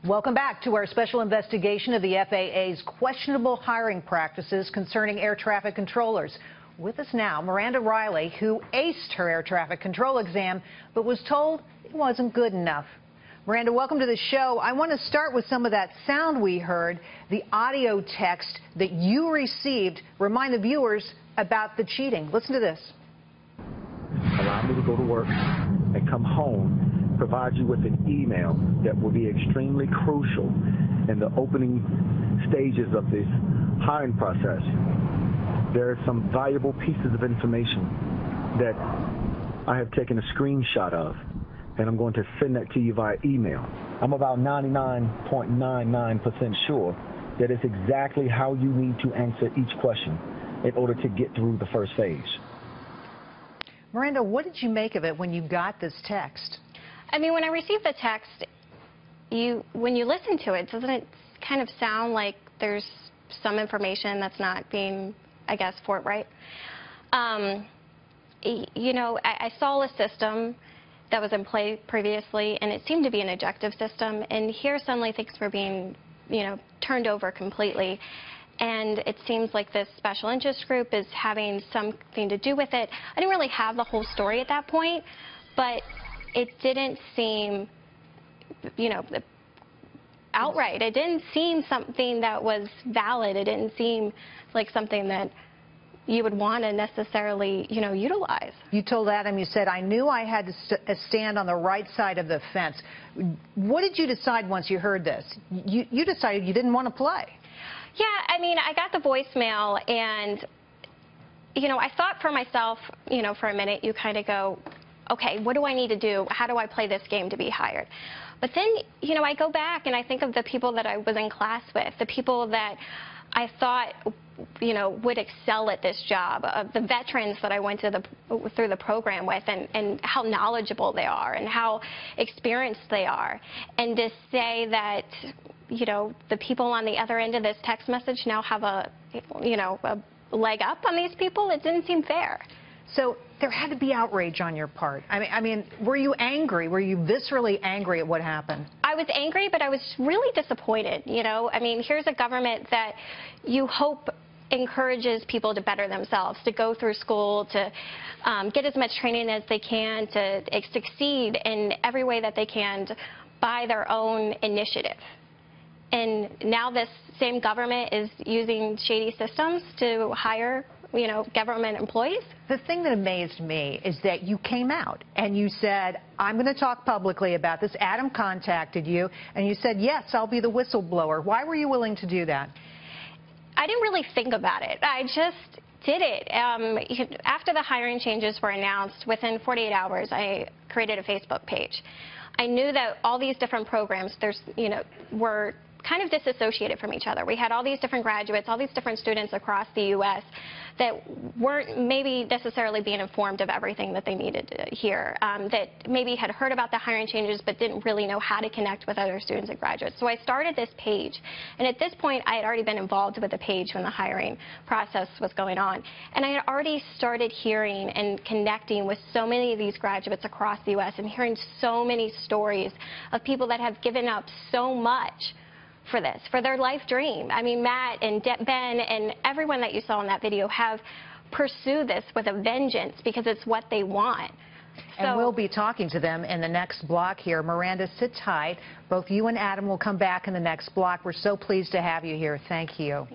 Welcome back to our special investigation of the FAA's questionable hiring practices concerning air traffic controllers. With us now, Moranda Reilly, who aced her air traffic control exam, but was told it wasn't good enough. Moranda, welcome to the show. I want to start with some of that sound we heard, the audio text that you received. Remind the viewers about the cheating. Listen to this. Allow me to go to work and come home, provide you with an email that will be extremely crucial in the opening stages of this hiring process. There are some valuable pieces of information that I have taken a screenshot of, and I'm going to send that to you via email. I'm about 99.99% sure that it's exactly how you need to answer each question in order to get through the first phase. Moranda, what did you make of it when you got this text? I mean, when I received the text, when you listen to it, doesn't it kind of sound like there's some information that's not being, I guess, forthright? You know, I saw a system that was in play previously, and it seemed to be an objective system, and here suddenly things were being, turned over completely. And it seems like this special interest group is having something to do with it. I didn't really have the whole story at that point, but it didn't seem, outright. It didn't seem something that was valid. It didn't seem like something that you would want to necessarily, utilize. You told Adam, you said, I knew I had to stand on the right side of the fence. What did you decide once you heard this? You decided you didn't want to play. Yeah, I mean, I got the voicemail, and, I thought for myself, for a minute, you kind of go, okay, what do I need to do? How do I play this game to be hired? But then, I go back and I think of the people that I was in class with, the people that I thought, would excel at this job, the veterans that I went through the program with, and how knowledgeable they are and how experienced they are. And to say that, the people on the other end of this text message now have a leg up on these people, it didn't seem fair. So there had to be outrage on your part. I mean, were you angry? Were you viscerally angry at what happened? I was angry, but I was really disappointed, I mean, here's a government that you hope encourages people to better themselves, to go through school, to get as much training as they can, to succeed in every way that they can by their own initiative. And now this same government is using shady systems to hire, government employees. The thing that amazed me is that you came out and you said, I'm going to talk publicly about this. Adam contacted you and you said, yes, I'll be the whistleblower. Why were you willing to do that? I didn't really think about it. I just did it. After the hiring changes were announced, within 48 hours, I created a Facebook page. I knew that all these different programs, were kind of disassociated from each other. We had all these different graduates, all these different students across the U.S. that weren't maybe necessarily being informed of everything that they needed to hear, that maybe had heard about the hiring changes but didn't really know how to connect with other students and graduates. So I started this page, and at this point I had already been involved with the page when the hiring process was going on, and I had already started hearing and connecting with so many of these graduates across the U.S. and hearing so many stories of people that have given up so much for this, for their life dream. I mean, Matt and Ben and everyone that you saw in that video have pursued this with a vengeance because it's what they want. And we'll be talking to them in the next block here. Moranda, sit tight. Both you and Adam will come back in the next block. We're so pleased to have you here. Thank you.